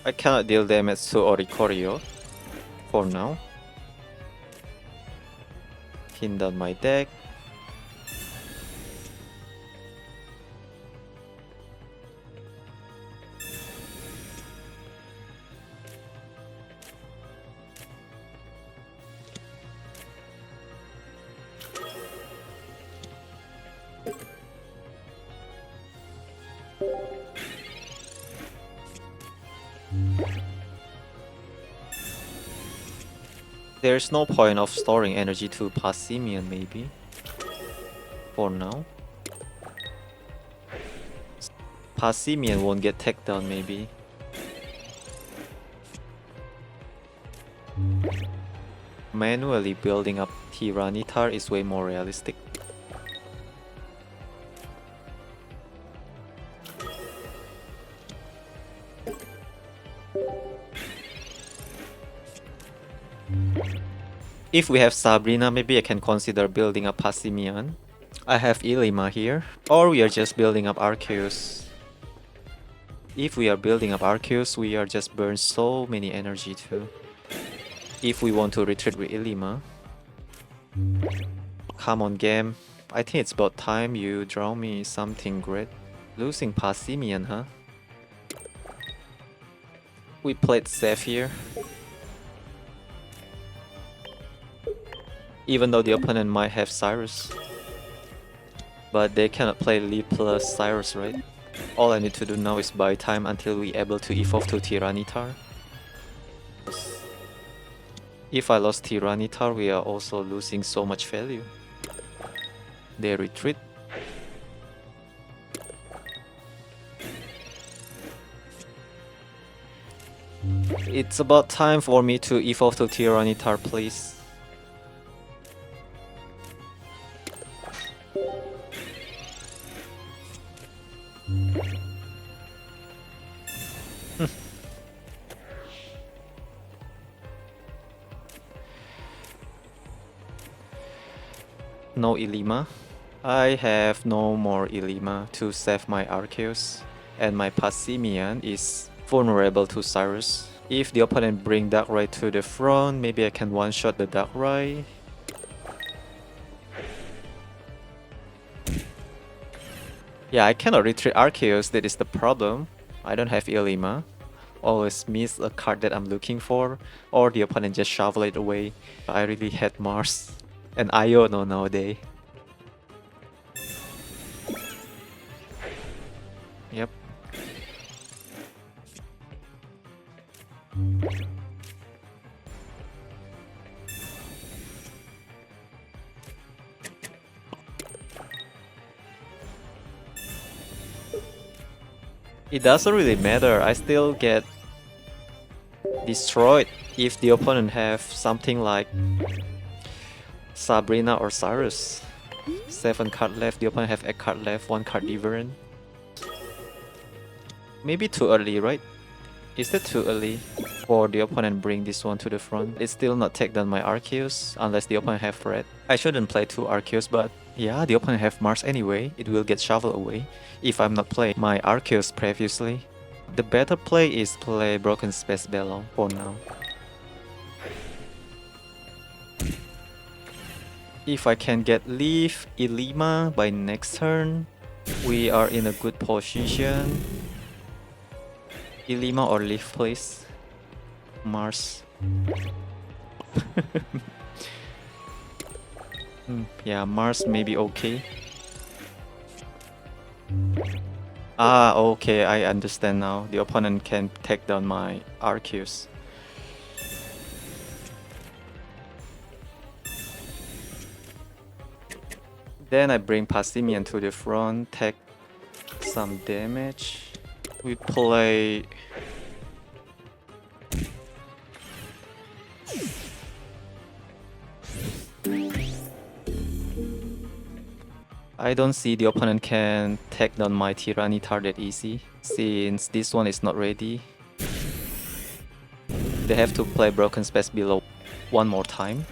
I cannot deal damage to Oricorio for now. Thin down my deck. There's no point of storing energy to Passimian maybe. For now. Passimian won't get taken down maybe. Manually building up Tyranitar is way more realistic. If we have Sabrina, maybe I can consider building up Passimian. I have Ilima here, or we are just building up Arceus. If we are building up Arceus, we are just burn so many energy too. If we want to retreat with Ilima. Come on game, I think it's about time you draw me something great. Losing Passimian, huh? We played safe here. Even though the opponent might have Cyrus. But they cannot play Lee plus Cyrus, right? All I need to do now is buy time until we able to evolve to Tyranitar. If I lost Tyranitar, we are also losing so much value. They retreat. It's about time for me to evolve to Tyranitar, please. No Ilima. I have no more Ilima to save my Arceus, and my Passimian is vulnerable to Cyrus. If the opponent bring Darkrai to the front, maybe I can one-shot the Darkrai. Yeah, I cannot retreat Arceus, that is the problem. I don't have Ilima. Always miss a card that I'm looking for, or the opponent just shovel it away. I really hate Mars and Iono nowadays. Yep. It doesn't really matter, I still get destroyed if the opponent have something like Sabrina or Cyrus. 7 card left, the opponent have 8 card left, 1 card different. Maybe too early, right? Is that too early for the opponent bring this one to the front? It's still not take down my Arceus unless the opponent have red. I shouldn't play 2 Arceus, but yeah, the opponent have Mars anyway. It will get shoveled away if I'm not playing my Arceus previously. The better play is play Broken Space Bellow for now. If I can get Leaf Ilima by next turn, we are in a good position. Ilima or Leaf, please. Mars. Yeah, Mars may be okay. Ah, okay, I understand now. The opponent can take down my Arceus. Then I bring Passimian to the front, take some damage. We play... I don't see the opponent can take down my Tyranitar that easy, since this one is not ready. They have to play Broken Space below one more time.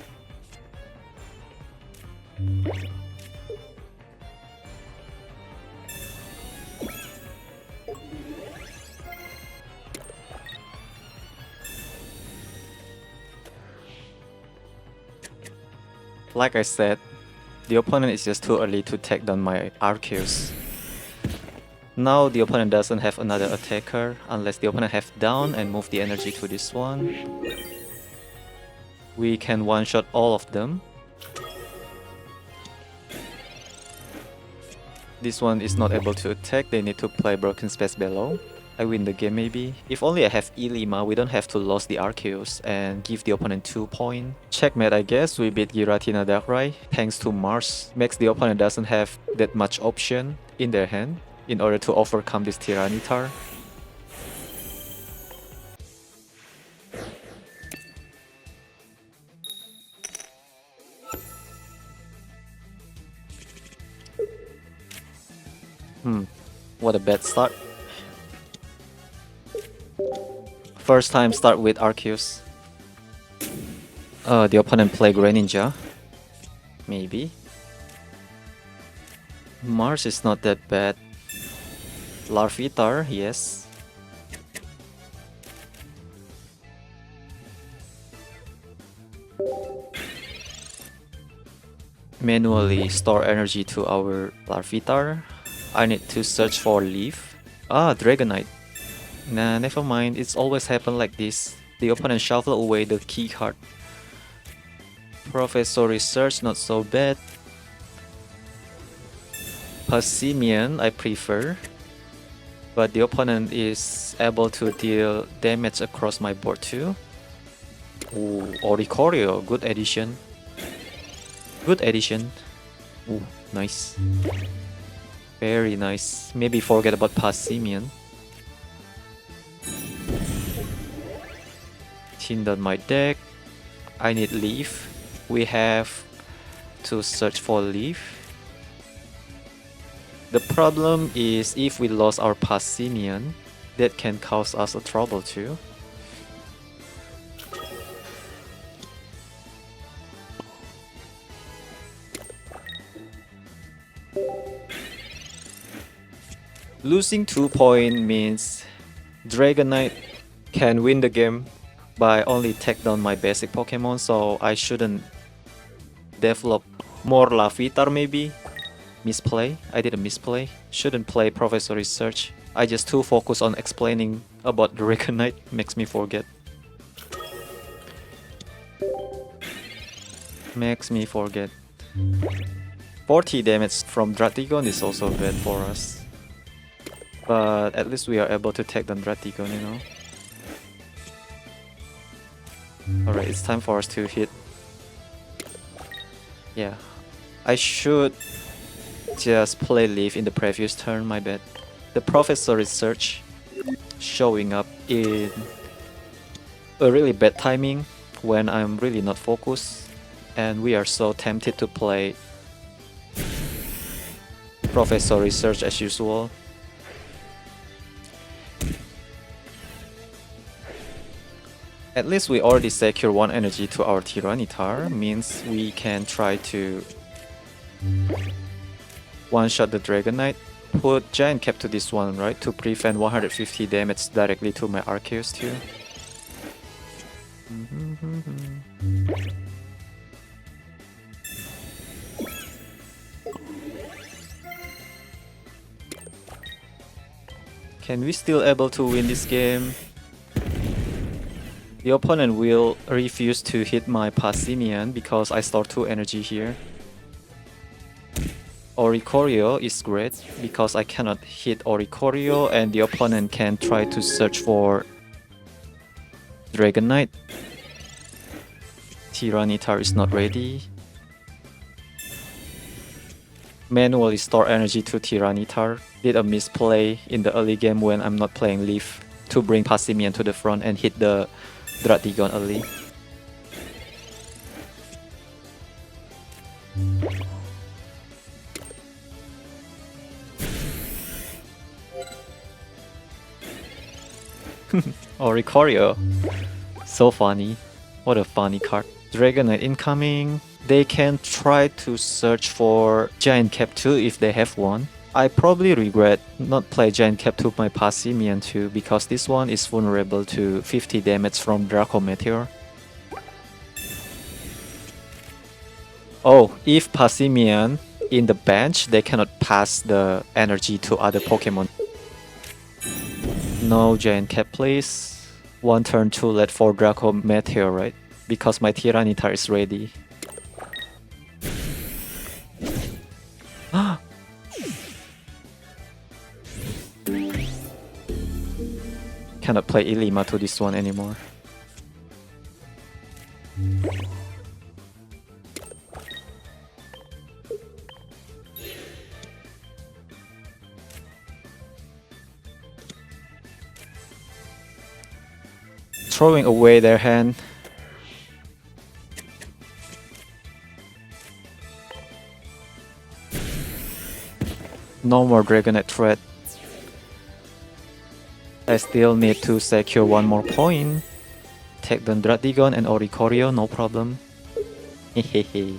Like I said, the opponent is just too early to take down my Arceus. Now the opponent doesn't have another attacker unless the opponent have down and move the energy to this one. We can one-shot all of them. This one is not able to attack, they need to play Broken Space below. I win the game maybe. If only I have Ilima, we don't have to lose the Arceus and give the opponent 2 points. Checkmate, I guess. We beat Giratina Darkrai thanks to Mars. Makes the opponent doesn't have that much option in their hand in order to overcome this Tyranitar. What a bad start. First time start with Arceus. The opponent play Greninja. Maybe. Mars is not that bad. Larvitar, yes. Manually store energy to our Larvitar. I need to search for Leaf. Ah, Dragonite. Nah, never mind. It's always happen like this. The opponent shuffle away the key card. Professor Research, not so bad. Passimian, I prefer. But the opponent is able to deal damage across my board too. Ooh, Oricorio, good addition. Good addition. Ooh, nice. Very nice. Maybe forget about Passimian. Thin down my deck. I need Leaf. We have to search for Leaf. The problem is if we lost our Passimian, that can cause us a trouble too. Losing 2 points means Dragonite can win the game by only take down my basic Pokemon, so I shouldn't develop more Larvitar maybe. Misplay, I did a misplay. Shouldn't play Professor Research. I just too focused on explaining about Dragonite, makes me forget. Makes me forget. 40 damage from Druddigon is also bad for us. But at least we are able to take down Druddigon, you know. Alright, it's time for us to hit. Yeah. I should just play Leaf in the previous turn, my bad. The Professor Research showing up in a really bad timing when I'm really not focused. And we are so tempted to play Professor Research as usual. At least we already secure 1 energy to our Tyranitar, means we can try to one-shot the Dragonite. Put Giant Cap to this one, right? To prevent 150 damage directly to my Arceus too. Can we still able to win this game? The opponent will refuse to hit my Passimian because I store 2 energy here. Oricorio is great because I cannot hit Oricorio and the opponent can try to search for Dragonite. Tyranitar is not ready. Manually store energy to Tyranitar. Did a misplay in the early game when I'm not playing Leaf to bring Passimian to the front and hit the Druddigon early. Oricorio. So funny. What a funny card. Dragonite incoming. They can try to search for Giant Cap 2 if they have one. I probably regret not play Giant Cap to my Passimian too because this one is vulnerable to 50 damage from Draco Meteor. Oh, if Passimian in the bench, they cannot pass the energy to other Pokemon. No Giant Cap, please. One turn too late for Draco Meteorite, because my Tyranitar is ready. Cannot play Ilima to this one anymore. Throwing away their hand. No more Dragonite threat. I still need to secure one more point. Take the Druddigon and Oricorio, no problem. Hehehe.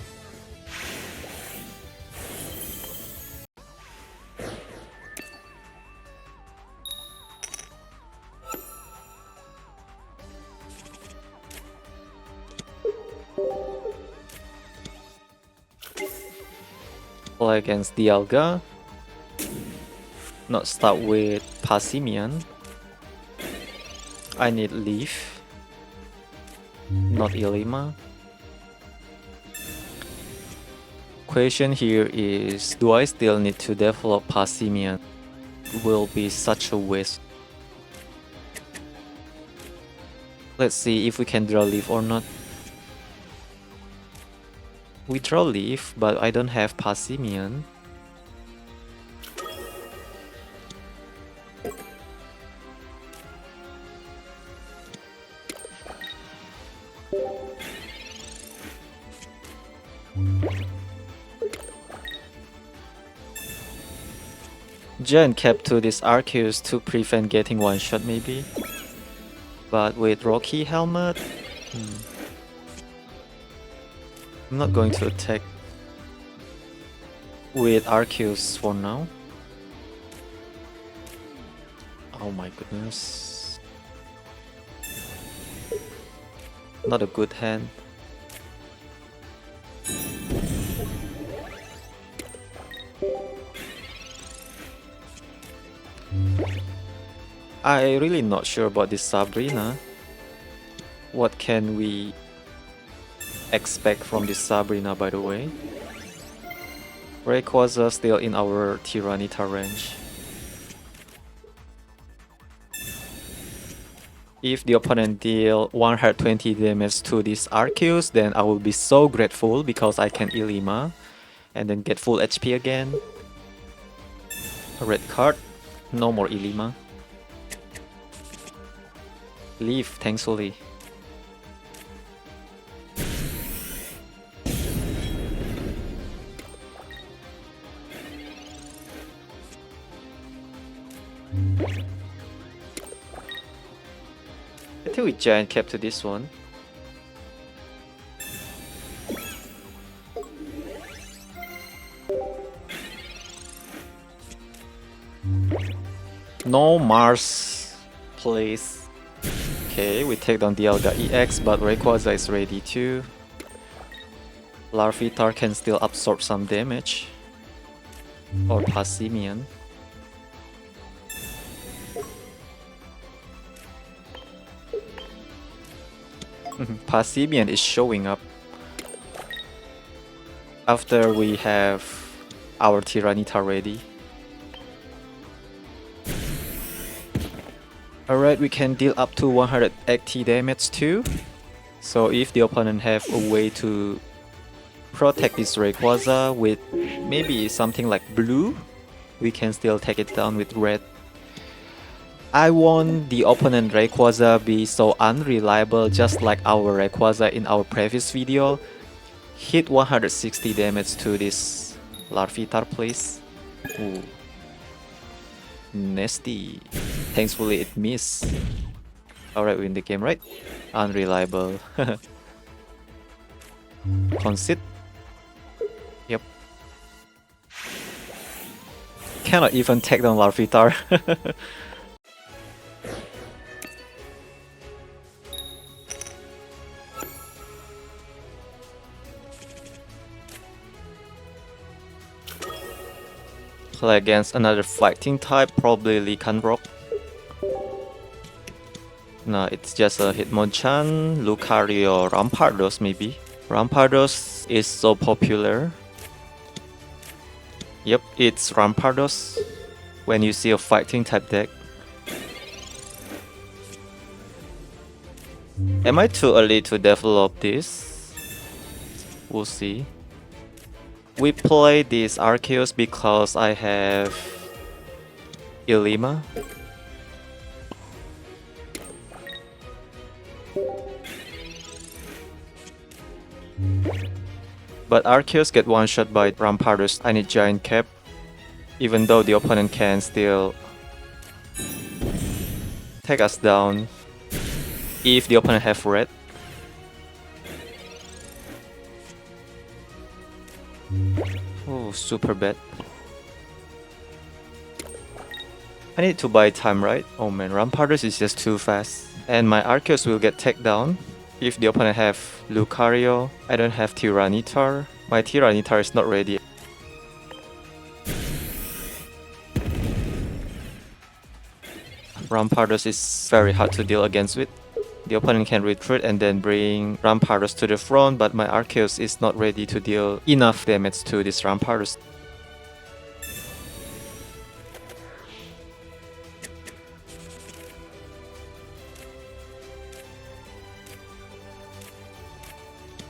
Play against Dialga. Not start with Passimian. I need Leaf. Not Ilima. Question here is, do I still need to develop Passimian? Will be such a waste. Let's see if we can draw Leaf or not. We draw Leaf, but I don't have Passimian. Giant Cap to this Arceus to prevent getting one shot maybe. But with Rocky Helmet, I'm not going to attack with Arceus for now. Oh my goodness. Not a good hand. I really not sure about this Sabrina. What can we expect from this Sabrina, by the way? Rayquaza still in our Tyranitar range. If the opponent deal 120 damage to this Arceus, then I will be so grateful because I can Ilima and then get full HP again. A red card, no more Ilima. Leave, thankfully. I think we Giant Cap to this one. No Mars, please. Okay, we take down Dialga EX, but Rayquaza is ready too. Larvitar can still absorb some damage. Or Passimian. Passimian is showing up after we have our Tyranitar ready. Alright, we can deal up to 180 damage too. So if the opponent have a way to protect this Rayquaza with maybe something like blue, we can still take it down with red. I want the opponent Rayquaza be so unreliable, just like our Rayquaza in our previous video. Hit 160 damage to this Larvitar, please. Ooh. Nasty. Thankfully it missed. Alright, win the game, right? Unreliable. Concede. Yep. Cannot even take down Larvitar. play against another fighting type, probably Lycanroc. No, it's just a Hitmonchan, Lucario, Rampardos maybe. Rampardos is so popular. Yep, it's Rampardos when you see a fighting type deck. Am I too early to develop this? We'll see. We play this Arceus because I have Ilima. But Arceus get one shot by Rampardos. I need Giant Cap, even though the opponent can still take us down if the opponent have red. Oh, super bad. I need to buy time, right? Oh man, Rampardos is just too fast. And my Arceus will get taken down if the opponent have Lucario. I don't have Tyranitar. My Tyranitar is not ready. Rampardos is very hard to deal against with. The opponent can retreat and then bring Rampardos to the front, but my Arceus is not ready to deal enough damage to this Rampardos.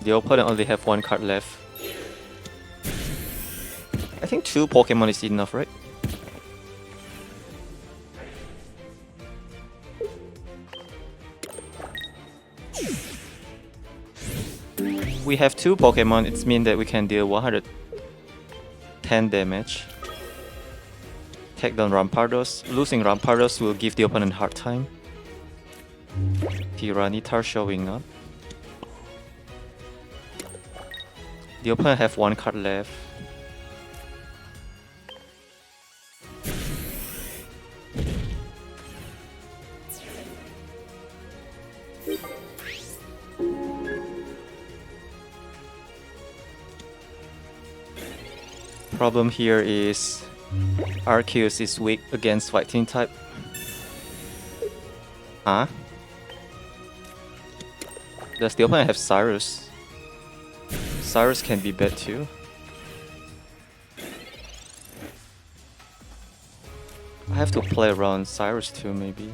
The opponent only have one card left. I think 2 Pokemon is enough, right? We have 2 Pokemon, it means that we can deal 110 damage. Take down Rampardos. Losing Rampardos will give the opponent a hard time. Tyranitar showing up. The opponent have 1 card left. Problem here is Arceus is weak against fighting type. Huh? Does the opponent have Cyrus? Cyrus can be bad too. I have to play around Cyrus too, maybe.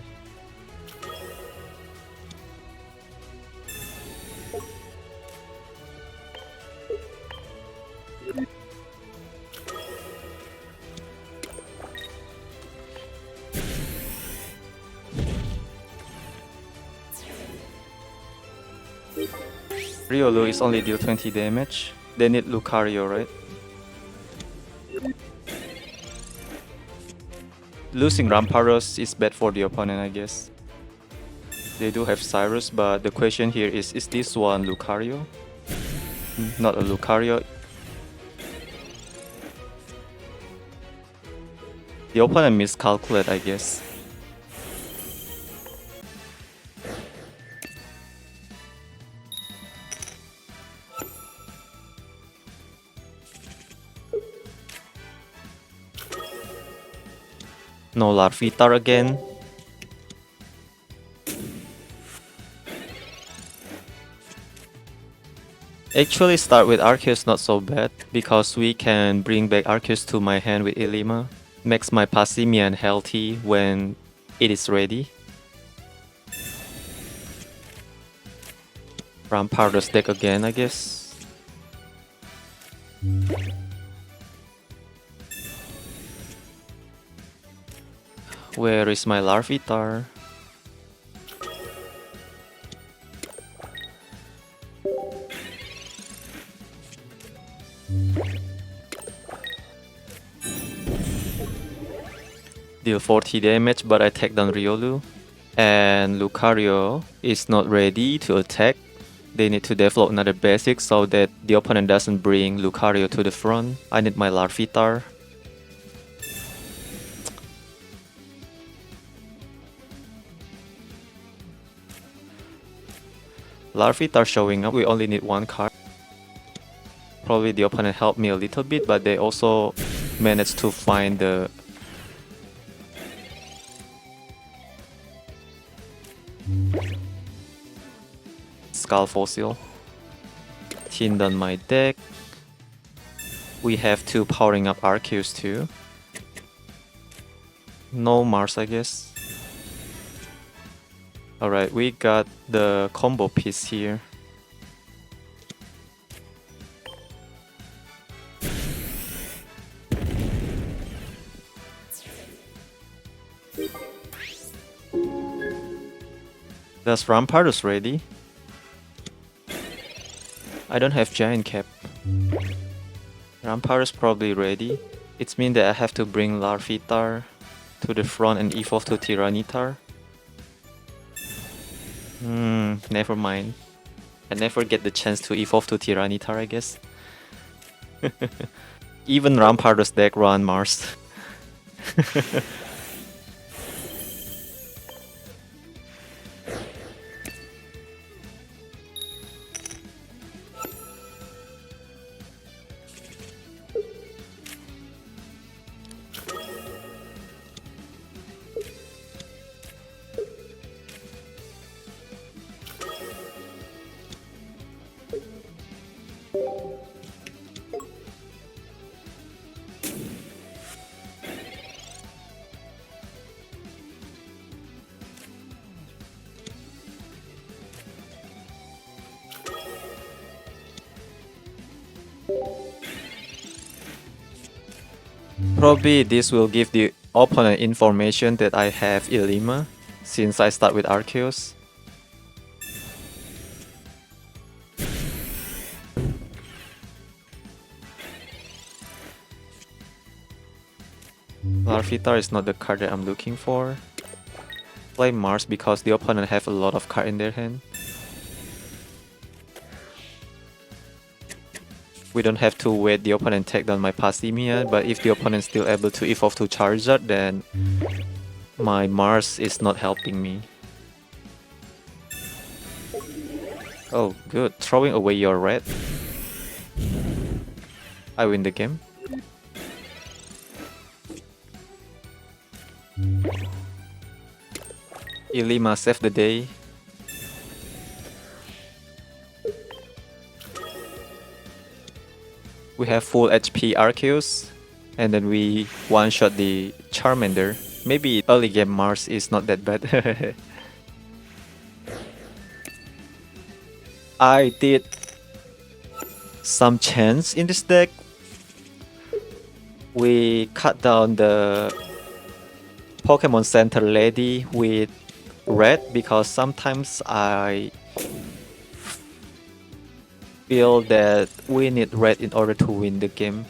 Riolu is only deal 20 damage. They need Lucario, right? Losing Rampardos is bad for the opponent, I guess. They do have Cyrus, but the question here is this one Lucario? Not a Lucario. The opponent miscalculate, I guess. No Larvitar again. Actually start with Arceus not so bad, because we can bring back Arceus to my hand with Ilima. Makes my Passimian healthy when it is ready. Rampardos deck again, I guess. Where is my Larvitar? Deal 40 damage, but I take down Riolu. And Lucario is not ready to attack. They need to develop another basic so that the opponent doesn't bring Lucario to the front. I need my Larvitar. Larvitar showing up, we only need 1 card. Probably the opponent helped me a little bit, but they also managed to find the Skull Fossil. Thinned on my deck. We have two powering up Arceus too. No Mars, I guess. Alright, we got the combo piece here. Does Rampardos ready? I don't have Giant Cap. Rampardos probably ready. It means that I have to bring Larvitar to the front and evolve to Tyranitar. Never mind. I never get the chance to evolve to Tyranitar, I guess. Even Rampardos deck run Mars. Probably this will give the opponent information that I have Ilima, since I start with Arceus. Larvitar is not the card that I'm looking for. Play Mars because the opponent have a lot of cards in their hand. We don't have to wait the opponent take down my Passimian, but if the opponent is still able to evolve to Charizard, then my Mars is not helping me. Oh, good. Throwing away your red. I win the game. Ilima save the day. We have full HP Arceus, and then we one-shot the Charmander. Maybe early game Mars is not that bad. I did some chance in this deck. We cut down the Pokemon Center lady with red because sometimes I feel that we need red in order to win the game.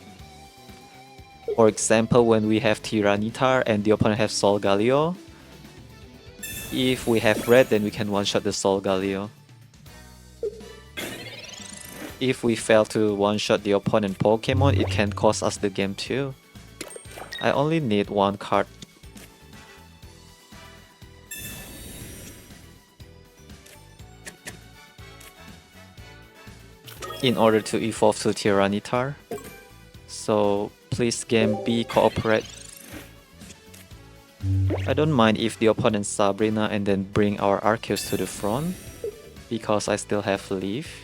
For example, when we have Tyranitar and the opponent has Solgaleo, if we have red, then we can one-shot the Solgaleo. If we fail to one-shot the opponent Pokemon, it can cost us the game too. I only need one card. In order to evolve to Tyranitar. So please game be cooperate. I don't mind if the opponent Sabrina and then bring our Arceus to the front, because I still have Leaf.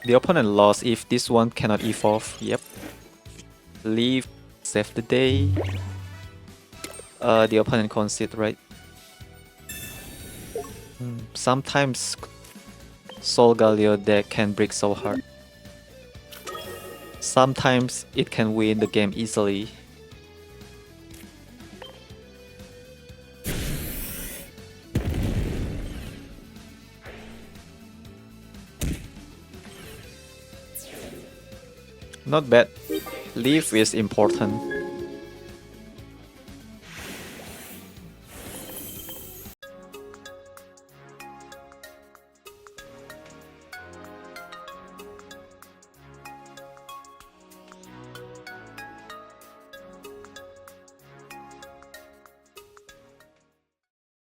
The opponent lost if this one cannot evolve. Yep. Leaf, save the day. The opponent concede, right? Sometimes Solgaleo deck can break so hard. Sometimes it can win the game easily. Not bad. Leaf is important.